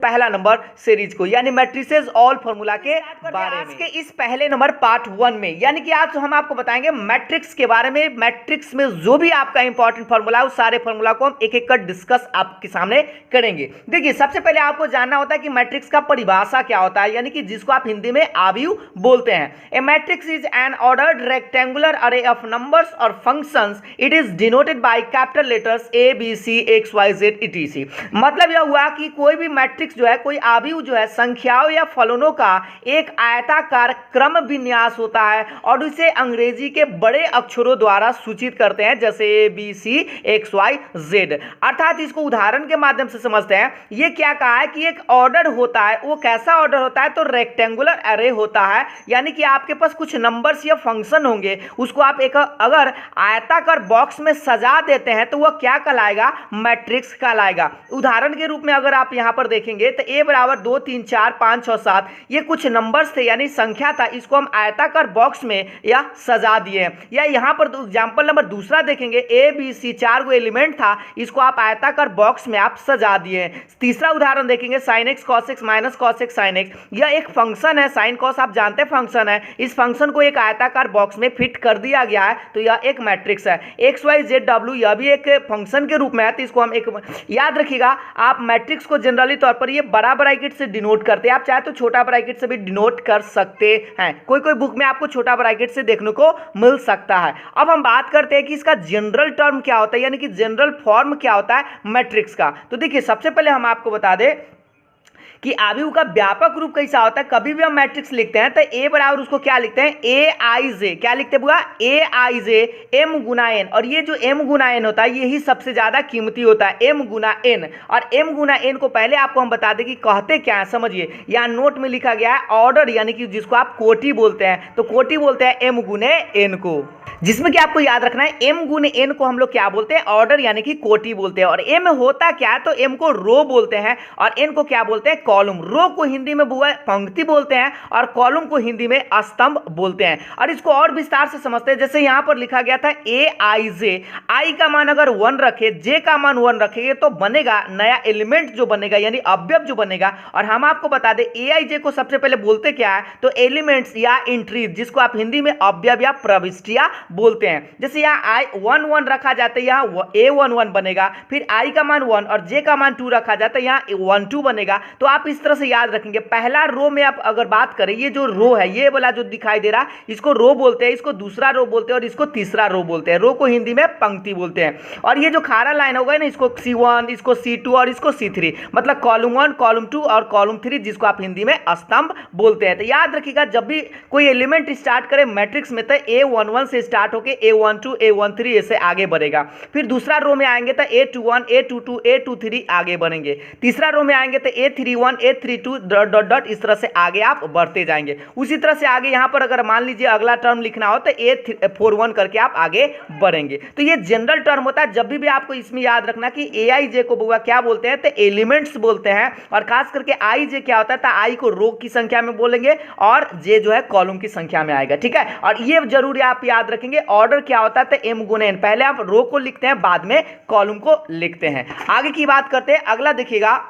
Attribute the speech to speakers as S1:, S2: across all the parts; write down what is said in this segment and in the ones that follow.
S1: पहला number series को, यानी मैट्रिसेस ऑल फॉर्मूला के बारे में। के इस पहले नंबर पार्ट 1 में, यानी कि आज हम आपको बताएंगे मैट्रिक्स के बारे में। मैट्रिक्स में जो भी आपका इंपॉर्टेंट फॉर्मूला है उस सारे फॉर्मूला को हम एक एक कर डिस्कस आपके सामने करेंगे। देखिए, सबसे पहले आपको जानना होता है कि मैट्रिक्स का परिभाषा क्या होता है, यानी कि जिसको आप हिंदी में आव्यूह बोलते हैं। A matrix is an ordered rectangular array of numbers or functions. It is denoted by capital letters A B C X Y Z etc। मतलब यह हुआ कि कोई भी मैट्रिक्स जो है, कोई आव्यूह जो है, संख्याओं या फलनों का एक आयताकार क्रम विन्यास होता है और इसे अंग्रेजी के बड़े अक्षरों द्वारा सूचित करते हैं, जैसे A B C X Y Z. अर्थात इसको उदाहरण के माध्यम से समझते हैं। ये क्या कहा है कि एक ऑर्डर होता है, वो कैसा ऑर्डर होता है, तो रेक्टेंगुलर अरे होता है, यानी कि आपके पास कुछ नंबर्स या फंक्शन होंगे, उसको आप एक अगर आयताकार बॉक्स में सजा देते हैं तो वह क्या कहलाएगा, मैट्रिक्स कहलाएगा। उदाहरण के रूप में अगर आप यहां पर देखेंगे तो a बराबर 2 3 4 5 6 7 ये कुछ नंबर्स थे, यानी संख्या था, इसको हम आयताकार बॉक्स में या सजा दिए। या यहां पर एग्जांपल नंबर दूसरा देखेंगे, a b c 4 go element था, इसको आप आयताकार बॉक्स में आप सजा दिए। तीसरा उदाहरण देखेंगे sin x cos x minus cos x sin x। यह एक फंक्शन है, sin cos आप जानते हैं फंक्शन है, इस फंक्शन को एक आयताकार बॉक्स में फिट कर दिया गया है, तो यह एक मैट्रिक्स है। x y z w यह भी एक फंक्शन के रूप में है, तो इसको हम एक याद रखिएगा। आप मैट्रिक्स को जनरली तौर पर ये बड़ा ब्रैकेट से डिनोट करते हैं, आप चाहे तो छोटा ब्रैकेट से भी डिनोट कर सकते हैं। कोई कोई बुक में आपको छोटा ब्रैकेट से देखने को मिल सकता है। अब हम बात करते हैं कि इसका जनरल टर्म क्या होता है, यानी कि जनरल फॉर्म क्या होता है मैट्रिक्स का। तो देखिए, सबसे पहले हम आपको बता दें कि आव्यूह का व्यापक रूप कैसा होता है। कभी भी हम मैट्रिक्स लिखते हैं तो ए बराबर उसको क्या लिखते हैं, ए आई जे। क्या लिखते हैं बुआ, ए आई जे एम गुना एन। और ये जो एम गुना एन होता है यही सबसे ज्यादा कीमती होता है, एम गुना एन। और एम गुना एन को पहले आपको हम बता दें कि कहते क्या है, समझिए। यहाँ नोट में लिखा गया है ऑर्डर, यानी कि जिसको आप कोटि बोलते हैं, तो कोटि बोलते हैं एम गुने एन को, जिसमें कि आपको याद रखना है एम गुने एन को हम लोग क्या बोलते हैं, ऑर्डर यानी कि कोटि बोलते हैं। और एम होता क्या है, तो एम को रो बोलते हैं और एन को क्या बोलते हैं, कॉलम। रो को हिंदी में बुआ पंक्ति बोलते हैं और कॉलम को हिंदी में स्तंभ बोलते हैं। और इसको और विस्तार से समझते हैं। जैसे यहां पर लिखा गया था ए आई जे, आई का मान अगर 1 रखे, जे का मान 1 रखेंगे तो बनेगा नया एलिमेंट जो बनेगा, यानी अवयव जो बनेगा। और हम आपको बता दें ए आई जे को सबसे पहले बोलते क्या है, तो एलिमेंट्स या एंट्रीज, जिसको आप हिंदी में अवयव या प्रविष्टियां बोलते हैं। जैसे यहाँ आई 1 1 रखा जाता है, यहाँ ए 1 1 बनेगा, फिर आई का मान 1 और जे का मान 2 रखा जाता है, यहाँ 1 2 बनेगा। तो आप इस तरह से याद रखेंगे। पहला रो में आप अगर बात करें, ये जो रो है, ये वाला जो दिखाई दे रहा, इसको रो बोलते हैं, इसको दूसरा रो बोलते हैं और इसको तीसरा रो बोलते हैं। रो को हिंदी में पंक्ति बोलते हैं। और ये जो खारा लाइन होगा ना, इसको C1, इसको C2 और इसको C3, मतलब कॉलम 1 कॉलम 2 और कॉलम 3, जिसको आप हिंदी में स्तंभ बोलते हैं। तो याद रखिएगा, जब भी कोई एलिमेंट स्टार्ट करे मैट्रिक्स में तो A11 से स्टार्ट होकर A12 A13 ऐसे आगे बढ़ेगा। फिर दूसरा रो में आएंगे तो A21 A22 A23 आगे बढ़ेंगे। तीसरा रो में आएंगे तो A31 A32 dot dot dot इस तरह से आगे आप बढ़ते जाएंगे। उसी तरह से आगे यहाँ पर अगर मान लीजिए अगला टर्म लिखना हो तो A41 करके आप आगे बढ़ेंगे। तो ये जनरल टर्म होता है। जब भी आपको इसमें याद रखना कि ए आई जे को बुआ क्या बोलते हैं, तो एलिमेंट्स बोलते हैं। और खास करके आई जे क्या होता है, तो आई को रो की संख्या में बोलेंगे और जे जो है कॉलम की संख्या में आएगा, ठीक है। और ये जरूरी आप याद रखेंगे, ऑर्डर क्या होता है, तो एम गुने एन। पहले आप रो को लिखते हैं, बाद में कॉलम को लिखते हैं। आगे की बात करते हैं। अगला देखिएगा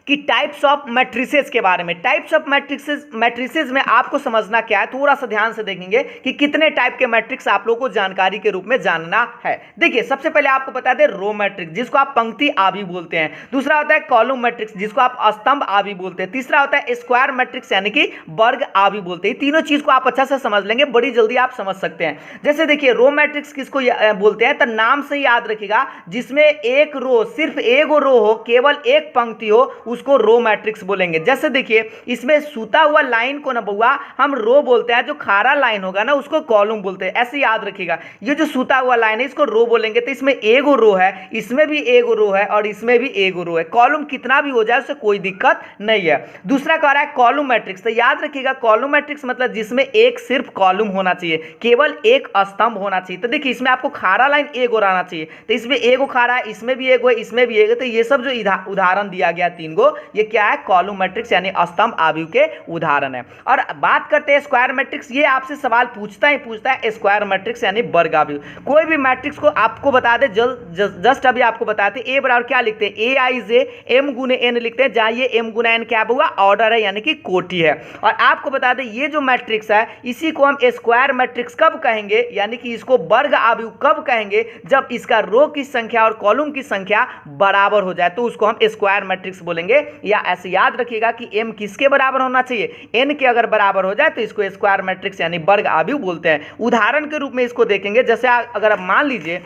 S1: कि टाइप्स ऑफ मैट्रिसेस के बारे में। टाइप्स ऑफ मैट्रिसेस में आपको समझना क्या है, थोड़ा सा ध्यान से देखेंगे कि कितने टाइप के मैट्रिक्स आप लोगों को जानकारी के रूप में जानना है। देखिए, सबसे पहले आपको बता दें रो मैट्रिक्स, जिसको आप पंक्ति आवी बोलते हैं। दूसरा होता है कॉलम मैट्रिक्स, जिसको आप स्तंभ आवी बोलते हैं। तीसरा होता है स्क्वायर मैट्रिक्स, यानी कि वर्ग आवी बोलते हैं। तीनों चीज को आप अच्छा से समझ लेंगे, बड़ी जल्दी आप समझ सकते हैं। जैसे देखिए, रो मैट्रिक्स किसको बोलते हैं, तो नाम से याद रखिएगा, जिसमें एक रो, सिर्फ एक रो हो, केवल एक पंक्ति हो, उसको रो मैट्रिक्स बोलेंगे। जैसे देखिए, इसमें सूता हुआ लाइन को ना बुआ हम रो बोलते हैं, जो खारा लाइन होगा ना उसको कॉलम बोलते हैं। ऐसे याद रखिएगा, ये जो सूता हुआ लाइन है इसको रो बोलेंगे। तो इसमें एगो रो है, इसमें भी एगो रो है और इसमें भी एगो रो है। कॉलम कितना भी हो जाए उससे कोई दिक्कत नहीं है। दूसरा कह रहा है कॉलम मैट्रिक्स। तो याद रखिएगा, कॉलम मैट्रिक्स मतलब जिसमें एक सिर्फ कॉलम होना चाहिए, केवल एक स्तंभ होना चाहिए। तो देखिए, इसमें आपको खारा लाइन एगो रहना चाहिए, तो इसमें एगो खारा है, इसमें भी एगो है, इसमें भी एगो। तो ये सब जो उदाहरण दिया गया 3 गो, ये क्या है, कॉलम मैट्रिक्स यानी स्तंभ आव्यूह के उदाहरण है। और बात करते हैं स्क्वायर मैट्रिक्स, ये आपसे सवाल पूछता है स्क्वायर मैट्रिक्स यानी वर्ग आव्यूह। कोई भी मैट्रिक्स को आपको बता दे, जस्ट अभी आपको बताते ए बराबर क्या लिखते हैं, ए आई जे एम गुने एन लिखते हैं, जहां ये एम गुना एन क्या हुआ, ऑर्डर है यानी कि कोटि है। और आपको बता दें ये जो मैट्रिक्स है इसी को हम स्क्वायर मैट्रिक्स कब कहेंगे, यानी कि इसको वर्ग आव्यूह कब कहेंगे, जब इसका रो की संख्या और कॉलम की संख्या बराबर हो जाए तो उसको हम स्क्वायर मैट्रिक्स बोलेंगे। या ऐसे याद रखिएगा कि एम किसके बराबर होना चाहिए, एन के अगर बराबर हो जाए तो इसको स्क्वायर मैट्रिक्स यानी वर्ग आव्यूह बोलते हैं। उदाहरण के रूप में इसको देखेंगे, जैसे अगर आप मान लीजिए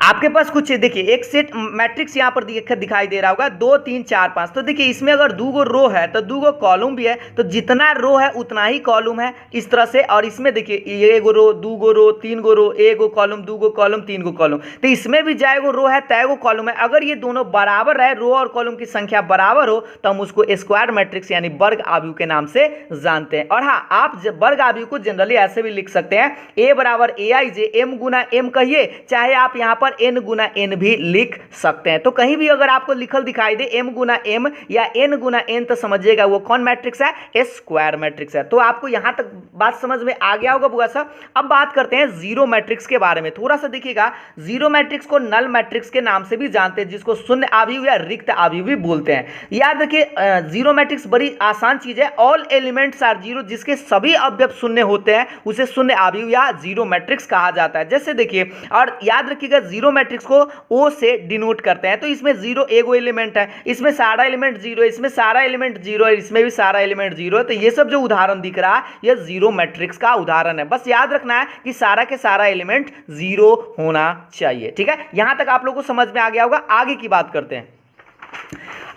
S1: आपके पास कुछ देखिए एक सेट मैट्रिक्स यहां पर दिखाई दे रहा होगा 2 3 4 5, तो देखिए इसमें अगर 2 गो रो है तो 2 गो कॉलम भी है, तो जितना रो है उतना ही कॉलम है इस तरह से। और इसमें देखिए ये गो रो, 2 गो रो, 3 गो रो, 1 गो कॉलम, 2 गो कॉलम, 3 गो कॉलम, तो इसमें भी जाए गो रो है तय गो कॉलम है। अगर ये दोनों बराबर है, रो और कॉलम की संख्या बराबर हो, तो हम उसको स्क्वायर मैट्रिक्स यानी वर्ग आव्यूह के नाम से जानते हैं। और हाँ, आप वर्ग आव्यूह को जनरली ऐसे भी लिख सकते हैं, ए बराबर ए आई जे एम गुना एम कहिए, चाहे आप यहाँ पर एन गुना एन भी लिख सकते हैं। तो कहीं भी अगर आपको लिखल दिखाई दे एम गुना एम या एन गुना एन, तो समझिएगा वो कौन मैट्रिक्स है, स्क्वायर मैट्रिक्स है। तो आपको यहां तक बात समझ में आ गया होगा बुआ साहब। अब बात करते हैं जीरो मैट्रिक्स के बारे में। थोड़ा सा देखिएगा, जीरो मैट्रिक्स को नल मैट्रिक्स के नाम से भी जानते हैं, जिसको शून्य आव्यूह या रिक्त आव्यूह भी बोलते हैं। याद रखिए जीरो मैट्रिक्स बड़ी आसान चीज है, ऑल एलिमेंट्स आर जीरो, जिसके सभी अवयव शून्य होते हैं उसे शून्य आव्यूह या जीरो मैट्रिक्स कहा जाता है। जैसे देखिए, और याद रखिएगा जीरो मैट्रिक्स को ओ से डिनोट करते हैं, तो इसमें जीरो एगो एलिमेंट है, इसमें सारा एलिमेंट जीरो, इसमें सारा एलिमेंट जीरो है, इसमें भी सारा एलिमेंट जीरो है। तो ये सब जो उदाहरण दिख रहा है ये जीरो मैट्रिक्स का उदाहरण है। बस याद रखना है कि सारा के सारा एलिमेंट जीरो होना चाहिए। ठीक है, यहां तक आप लोगों को समझ में आ गया होगा। आगे की बात करते हैं।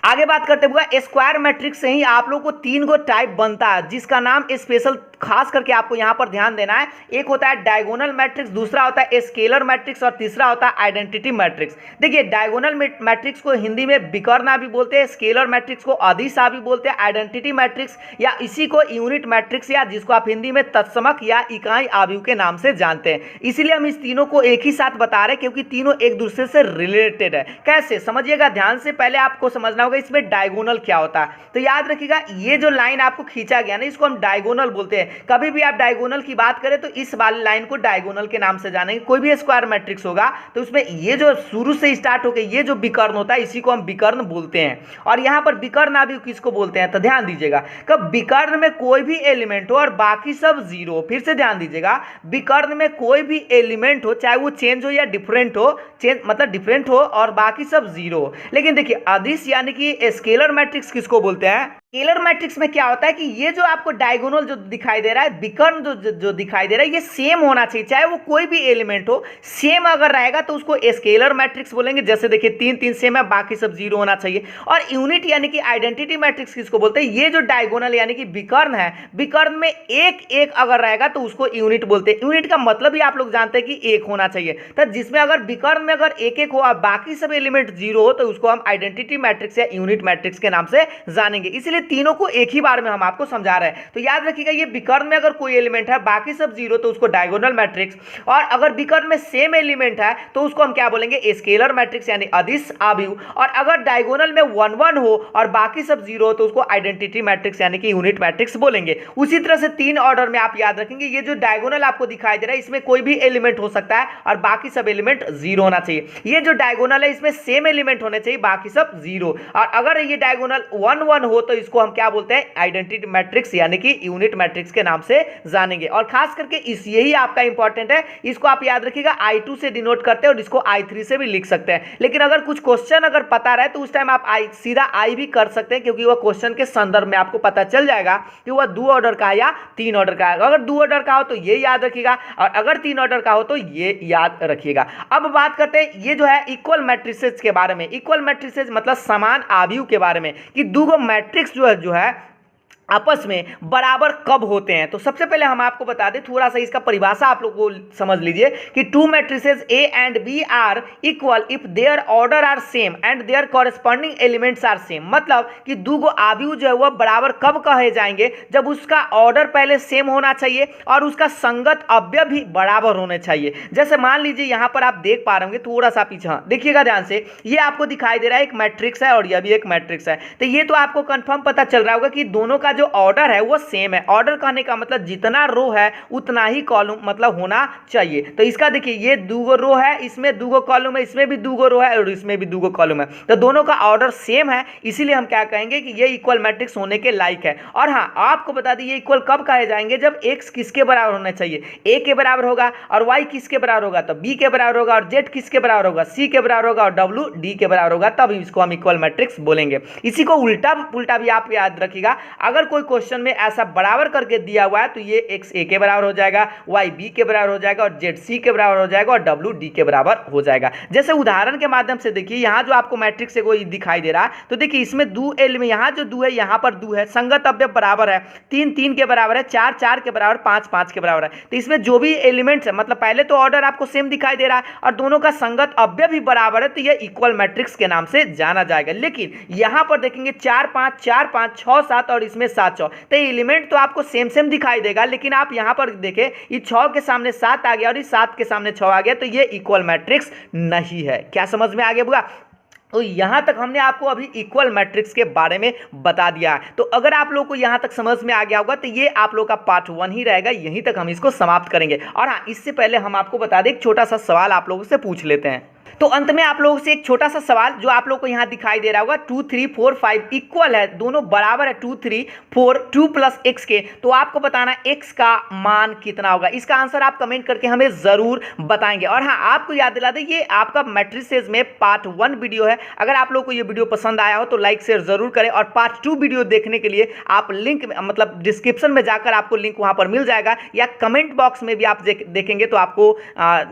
S1: आगे बात करते हुए स्क्वायर मैट्रिक्स से ही आप लोगों को 3 गो टाइप बनता है, जिसका नाम स्पेशल खास करके आपको यहां पर ध्यान देना है। एक होता है डायगोनल मैट्रिक्स, दूसरा होता है स्केलर मैट्रिक्स और तीसरा होता है आइडेंटिटी मैट्रिक्स। देखिए डायगोनल मैट्रिक्स को हिंदी में विकर्ण भी बोलते हैं, स्केलर मैट्रिक्स को अदिश भी बोलते हैं, आइडेंटिटी मैट्रिक्स या इसी को यूनिट मैट्रिक्स या जिसको आप हिंदी में तत्समक या इकाई आव्यूह के नाम से जानते हैं। इसलिए हम इस तीनों को एक ही साथ बता रहे हैं क्योंकि तीनों एक दूसरे से रिलेटेड है। कैसे समझिएगा ध्यान से, पहले आपको समझना होगा इसमें डायगोनल क्या होता है। तो याद रखिएगा ये जो लाइन आपको खींचा गया ना, इसको हम डायगोनल बोलते हैं। कभी भी आप डायगोनल की बात करें तो इस वाली लाइन को डायगोनल के नाम से जानेंगे। कोई भी स्क्वायर मैट्रिक्स होगा तो उसमें ये जो शुरू से स्टार्ट होकर ये जो विकर्ण होता है इसी को हम विकर्ण बोलते हैं। और यहां पर विकर्ण आव्यूह किसको बोलते हैं, तो ध्यान दीजिएगा, कब विकर्ण में कोई भी एलिमेंट हो और बाकी सब जीरो, फिर से ध्यान दीजिएगा, विकर्ण में कोई भी एलिमेंट हो चाहे वो चेंज हो या डिफरेंट हो, चेंज मतलब डिफरेंट हो और बाकी सब जीरो हो। लेकिन देखिए अदिश यानी कि स्केलर मैट्रिक्स किसको बोलते हैं, स्केलर मैट्रिक्स में क्या होता है कि ये जो आपको डायगोनल जो दिखाई दे रहा है, विकर्ण जो दिखाई दे रहा है, ये सेम होना चाहिए, चाहे वो कोई भी एलिमेंट हो, सेम अगर रहेगा तो उसको स्केलर मैट्रिक्स बोलेंगे। जैसे देखिए 3 3 सेम है, बाकी सब जीरो होना चाहिए। और यूनिट यानी कि आइडेंटिटी मैट्रिक्स किसको बोलते हैं, ये जो डायगोनल यानी कि विकर्ण है, विकर्ण में एक एक अगर रहेगा तो उसको यूनिट बोलते हैं। यूनिट का मतलब ही आप लोग जानते हैं कि एक होना चाहिए, तो जिसमें अगर विकर्ण में अगर एक एक हो और बाकी सब एलिमेंट जीरो हो तो उसको हम आइडेंटिटी मैट्रिक्स या यूनिट मैट्रिक्स के नाम से जानेंगे। इसलिए तीनों को एक ही बार में हम आपको समझा रहे हैं। तो याद रखिएगा ये विकर्ण में अगर कोई एलिमेंट है बाकी सब जीरो तो उसको डायगोनल मैट्रिक्स, और अगर विकर्ण में सेम एलिमेंट है तो उसको हम क्या बोलेंगे, स्केलर मैट्रिक्स यानी अदिश आव्यूह। और अगर डायगोनल में 1 1 हो और बाकी सब जीरो हो तो उसको आइडेंटिटी मैट्रिक्स यानी कि यूनिट मैट्रिक्स बोलेंगे। उसी तरह से 3 ऑर्डर में आप याद रखेंगे, ये जो डायगोनल आपको दिखाई दे रहा है इसमें कोई भी एलिमेंट हो सकता है और बाकी सब एलिमेंट जीरो होना चाहिए। ये जो डायगोनल है इसमें सेम एलिमेंट होने चाहिए, बाकी सब जीरो। और अगर ये डायगोनल 1 1 हो तो इसको हम क्या बोलते हैं, आइडेंटिटी मैट्रिक्स यानी कि यूनिट मैट्रिक्स के नाम से जानेंगे। और खास करके इस यही आपका इंपॉर्टेंट है, इसको आप याद रखिएगा I2 से डिनोट करते हैं और इसको I3 से भी लिख सकते हैं। लेकिन अगर कुछ क्वेश्चन अगर पता रहे तो उस टाइम आप सीधा I भी कर सकते हैं, क्योंकि वह क्वेश्चन के संदर्भ में आपको पता चल जाएगा कि वह 2 ऑर्डर का है या 3 ऑर्डर का है। अगर 2 ऑर्डर का हो तो ये याद रखिएगा और अगर 3 ऑर्डर का हो तो ये याद रखिएगा। अब बात करते हैं ये जो है इक्वल मैट्रिसेस के बारे में। इक्वल मैट्रिसेस मतलब समान आव्यूह के बारे में, कि 2 गो मैट्रिक्स जो है आपस में बराबर कब होते हैं। तो सबसे पहले हम आपको बता दें, थोड़ा सा इसका परिभाषा आप लोग को समझ लीजिए कि two matrices A and B are equal if their order are same and their corresponding elements are same. मतलब कि दो गो आव्यूह जो है वह बराबर कब कहे जाएंगे, जब उसका ऑर्डर पहले सेम होना चाहिए और उसका संगत अवयव भी बराबर होने चाहिए। जैसे मान लीजिए यहाँ पर आप देख पा रहे होंगे, थोड़ा सा पीछे, हाँ देखिएगा ध्यान से, ये आपको दिखाई दे रहा है एक मैट्रिक्स है और यह भी एक मैट्रिक्स है। तो ये तो आपको कंफर्म पता चल रहा होगा कि दोनों का जो ऑर्डर है वो सेम है। ऑर्डर कहने का मतलब जितना रो है उतना ही कॉलम मतलब होना चाहिए। तो इसका देखिए ये दो रो है, इसमें दो कॉलम है, इसमें भी दो रो है और इसमें भी दो कॉलम है, तो दोनों का ऑर्डर सेम है, इसीलिए हम क्या कहेंगे कि ये इक्वल मैट्रिक्स होने के लायक है। और हाँ आपको बता दें ये इक्वल कब कहे जाएंगे, जब एक्स किसके बराबर होना चाहिए, ए के बराबर होगा, और वाई किसके बराबर होगा, तो बी के बराबर होगा, और जेड किसके बराबर होगा, सी के बराबर होगा, और डब्ल्यू डी के बराबर होगा, तब इसको हम इक्वल मैट्रिक्स बोलेंगे। इसी को उल्टा पुल्टा भी आप याद रखिएगा, अगर कोई क्वेश्चन में ऐसा बराबर करके दिया हुआ है तो ये एक्स ए के बराबर हो जाएगा, वाई बी के बराबर हो जाएगा, और जेड सी के बराबर हो जाएगा, और डब्ल्यू डी के बराबर हो जाएगा। जैसे उदाहरण के माध्यम से देखिए, यहाँ जो आपको मैट्रिक्स है वो दिखाई दे रहा है, तो देखिए इसमें दो एलिमेंट, यहाँ जो दो है यहाँ पर दो है, संगत अवयव बराबर है, 3 3 के बराबर है, 4 4 के बराबर, 5 5 के बराबर है। तो इसमें जो भी एलिमेंट्स है, मतलब पहले तो ऑर्डर आपको सेम दिखाई दे रहा है और दोनों का संगत अवयव भी बराबर है, तो यह इक्वल मैट्रिक्स के नाम से जाना जाएगा। लेकिन यहाँ पर देखेंगे 4 5 4 5 6 7 और इसमें 7 6, तो एलिमेंट तो आपको सेम सेम दिखाई देगा, लेकिन आप यहाँ पर देखें ये 6 के सामने 7 आ गया और इस 7 के सामने 6 आ गया, तो ये इक्वल मैट्रिक्स नहीं है। क्या समझ में आ गया बुआ? तो यहाँ तक हमने आपको अभी इक्वल मैट्रिक्स के बारे में बता दिया है। तो अगर आप लोग को यहाँ तक समझ में आ गया होगा तो ये आप लोग का पार्ट 1 ही रहेगा, यहीं तक हम इसको समाप्त करेंगे। और हाँ, इससे पहले हम आपको बता दें, एक छोटा सा सवाल आप लोगों से पूछ लेते हैं। तो अंत में आप लोगों से एक छोटा सा सवाल जो आप लोग को यहाँ दिखाई दे रहा होगा, 2 3 4 5 इक्वल है, दोनों बराबर है 2 3 4 2 प्लस एक्स के, तो आपको बताना एक्स का मान कितना होगा। इसका आंसर आप कमेंट करके हमें जरूर बताएंगे। और हाँ, आपको याद दिला दें ये आपका मैट्रिसेस में पार्ट 1 वीडियो है। अगर आप लोग को ये वीडियो पसंद आया हो तो लाइक शेयर जरूर करें, और पार्ट 2 वीडियो देखने के लिए आप लिंक मतलब डिस्क्रिप्शन में जाकर आपको लिंक वहां पर मिल जाएगा, या कमेंट बॉक्स में भी आप देखेंगे तो आपको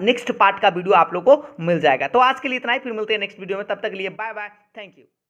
S1: नेक्स्ट पार्ट का वीडियो आप लोग को मिल जाएगा। तो आज के लिए इतना ही, फिर मिलते हैं नेक्स्ट वीडियो में, तब तक के लिए बाय बाय, थैंक यू।